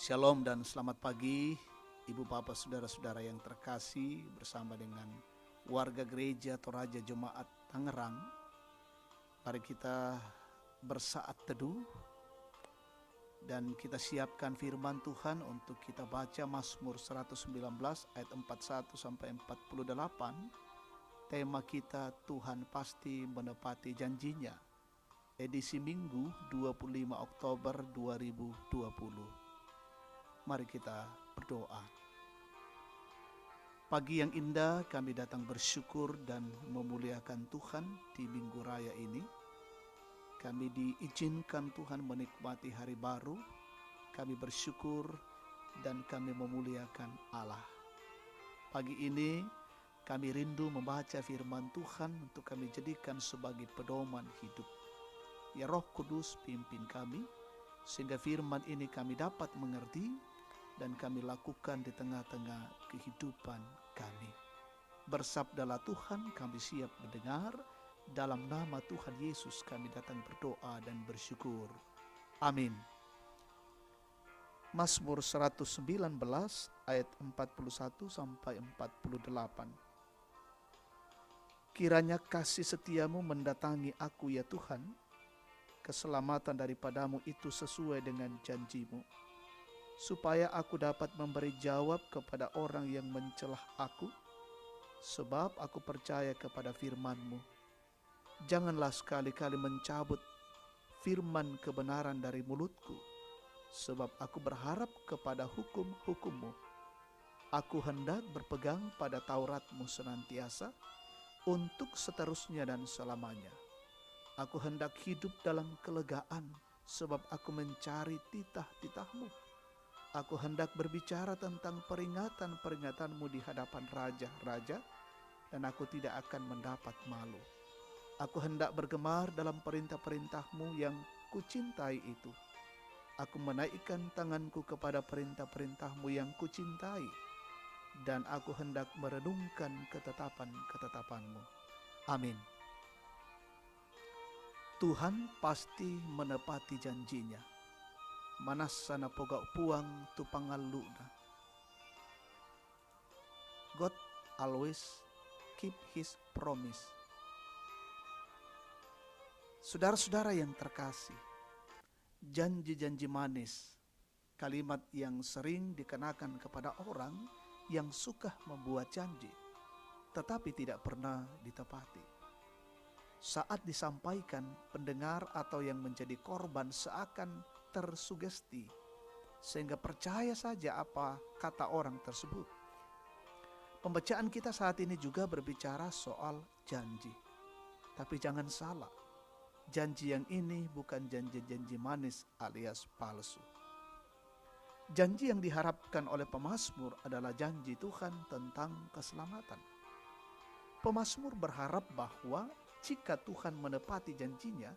Shalom dan selamat pagi, Ibu Bapak Saudara-saudara yang terkasih, bersama dengan warga gereja Toraja Jemaat Tangerang. Mari kita bersaat teduh dan kita siapkan firman Tuhan untuk kita baca Mazmur 119 ayat 41 sampai 48. Tema kita, Tuhan pasti menepati janjinya. Edisi Minggu 25 Oktober 2020. Mari kita berdoa. Pagi yang indah, kami datang bersyukur dan memuliakan Tuhan di Minggu Raya ini. Kami diizinkan Tuhan menikmati hari baru. Kami bersyukur dan kami memuliakan Allah. Pagi ini kami rindu membaca firman Tuhan untuk kami jadikan sebagai pedoman hidup. Ya Roh Kudus, pimpin kami sehingga firman ini kami dapat mengerti dan kami lakukan di tengah-tengah kehidupan kami. Bersabdalah Tuhan, kami siap mendengar. Dalam nama Tuhan Yesus kami datang berdoa dan bersyukur. Amin. Mazmur 119 ayat 41 sampai 48. Kiranya kasih setiamu mendatangi aku ya Tuhan, keselamatan daripadamu itu sesuai dengan janjimu, supaya aku dapat memberi jawab kepada orang yang mencelah aku, sebab aku percaya kepada firman-Mu. Janganlah sekali-kali mencabut firman kebenaran dari mulutku, sebab aku berharap kepada hukum-hukum-Mu. Aku hendak berpegang pada Taurat-Mu senantiasa, untuk seterusnya dan selamanya. Aku hendak hidup dalam kelegaan, sebab aku mencari titah-titah-Mu. Aku hendak berbicara tentang peringatan-peringatan-Mu di hadapan raja-raja, dan aku tidak akan mendapat malu. Aku hendak bergemar dalam perintah-perintah-Mu yang kucintai itu. Aku menaikkan tanganku kepada perintah-perintah-Mu yang kucintai, dan aku hendak merenungkan ketetapan-ketetapan-Mu. Amin. Tuhan pasti menepati janjinya. Manasana pogak puang tu pangaluna. God always keep his promise. Saudara-saudara yang terkasih, janji-janji manis, kalimat yang sering dikenakan kepada orang yang suka membuat janji, tetapi tidak pernah ditepati. Saat disampaikan, pendengar atau yang menjadi korban seakan tersugesti, sehingga percaya saja apa kata orang tersebut. Pembacaan kita saat ini juga berbicara soal janji. Tapi jangan salah, janji yang ini bukan janji-janji manis alias palsu. Janji yang diharapkan oleh pemazmur adalah janji Tuhan tentang keselamatan. Pemazmur berharap bahwa jika Tuhan menepati janjinya,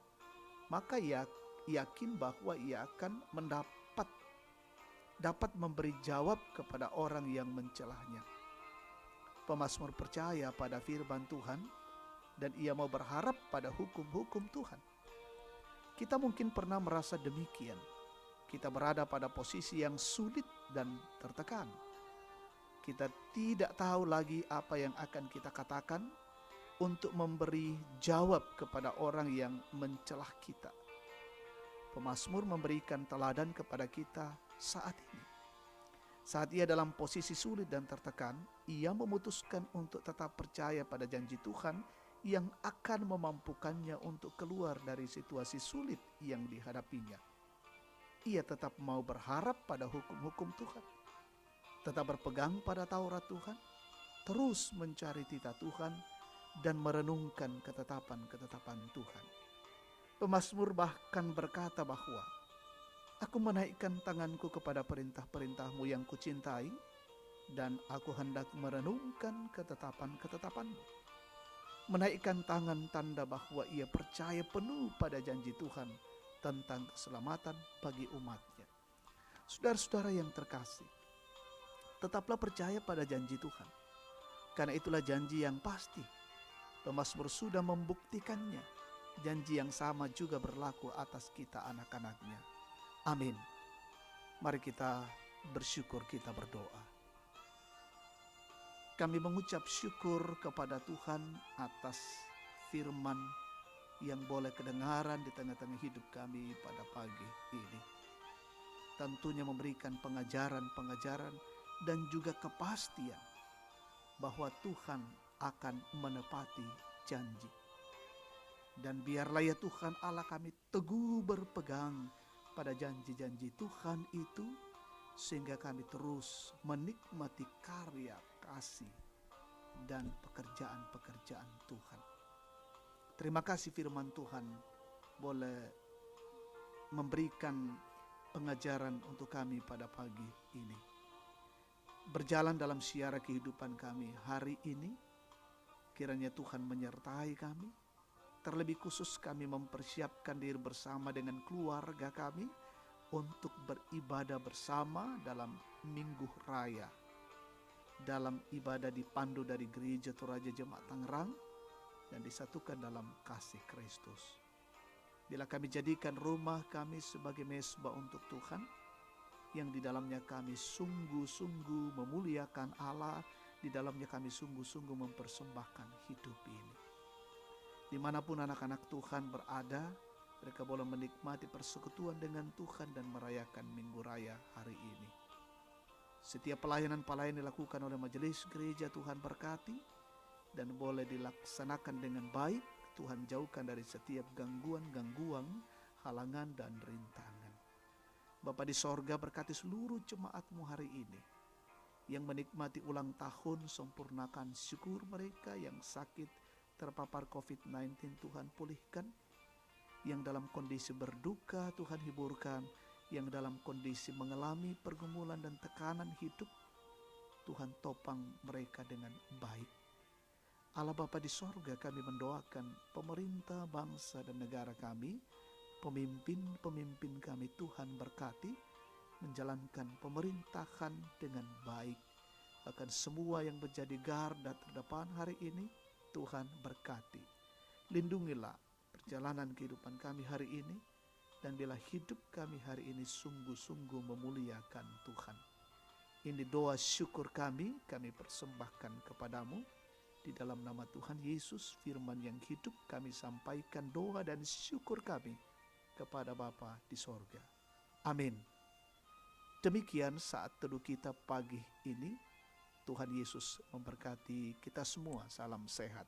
maka ia yakin bahwa ia akan dapat memberi jawab kepada orang yang mencelahnya. Pemazmur percaya pada firman Tuhan dan ia mau berharap pada hukum-hukum Tuhan. Kita mungkin pernah merasa demikian. Kita berada pada posisi yang sulit dan tertekan. Kita tidak tahu lagi apa yang akan kita katakan untuk memberi jawab kepada orang yang mencelah kita. Pemazmur memberikan teladan kepada kita saat ini. Saat ia dalam posisi sulit dan tertekan, ia memutuskan untuk tetap percaya pada janji Tuhan yang akan memampukannya untuk keluar dari situasi sulit yang dihadapinya. Ia tetap mau berharap pada hukum-hukum Tuhan, tetap berpegang pada Taurat Tuhan, terus mencari titah Tuhan, dan merenungkan ketetapan-ketetapan Tuhan. Pemazmur bahkan berkata bahwa aku menaikkan tanganku kepada perintah-perintah-Mu yang kucintai, dan aku hendak merenungkan ketetapan-ketetapan-Mu. Menaikkan tangan tanda bahwa ia percaya penuh pada janji Tuhan tentang keselamatan bagi umatnya. Saudara-saudara yang terkasih, tetaplah percaya pada janji Tuhan, karena itulah janji yang pasti. Pemazmur sudah membuktikannya. Janji yang sama juga berlaku atas kita anak-anaknya. Amin. Mari kita bersyukur, kita berdoa. Kami mengucap syukur kepada Tuhan atas firman yang boleh kedengaran di tengah-tengah hidup kami pada pagi ini. Tentunya memberikan pengajaran-pengajaran dan juga kepastian bahwa Tuhan akan menepati janji. Dan biarlah ya Tuhan Allah kami teguh berpegang pada janji-janji Tuhan itu, sehingga kami terus menikmati karya, kasih, dan pekerjaan-pekerjaan Tuhan. Terima kasih firman Tuhan boleh memberikan pengajaran untuk kami pada pagi ini. Berjalan dalam siara kehidupan kami hari ini, kiranya Tuhan menyertai kami. Terlebih khusus kami mempersiapkan diri bersama dengan keluarga kami untuk beribadah bersama dalam Minggu Raya. Dalam ibadah dipandu dari Gereja Toraja Jemaat Tangerang dan disatukan dalam kasih Kristus. Bila kami jadikan rumah kami sebagai mezbah untuk Tuhan, yang di dalamnya kami sungguh-sungguh memuliakan Allah, di dalamnya kami sungguh-sungguh mempersembahkan hidup ini. Dimanapun anak-anak Tuhan berada, mereka boleh menikmati persekutuan dengan Tuhan dan merayakan Minggu Raya hari ini. Setiap pelayanan-pelayanan dilakukan oleh majelis gereja Tuhan berkati dan boleh dilaksanakan dengan baik. Tuhan jauhkan dari setiap gangguan-gangguan, halangan dan rintangan. Bapa di sorga, berkati seluruh jemaat-Mu hari ini yang menikmati ulang tahun, sempurnakan syukur mereka yang sakit terpapar COVID-19, Tuhan pulihkan. Yang dalam kondisi berduka, Tuhan hiburkan. Yang dalam kondisi mengalami pergumulan dan tekanan hidup, Tuhan topang mereka dengan baik. Allah Bapa di sorga, kami mendoakan pemerintah, bangsa dan negara kami, pemimpin-pemimpin kami Tuhan berkati, menjalankan pemerintahan dengan baik. Akan semua yang menjadi garda terdepan hari ini, Tuhan berkati. Lindungilah perjalanan kehidupan kami hari ini, dan bila hidup kami hari ini sungguh-sungguh memuliakan Tuhan. Ini doa syukur kami persembahkan kepadamu. Di dalam nama Tuhan Yesus, firman yang hidup, kami sampaikan doa dan syukur kami kepada Bapa di sorga. Amin. Demikian saat teduh kita pagi ini. Tuhan Yesus memberkati kita semua. Salam sehat.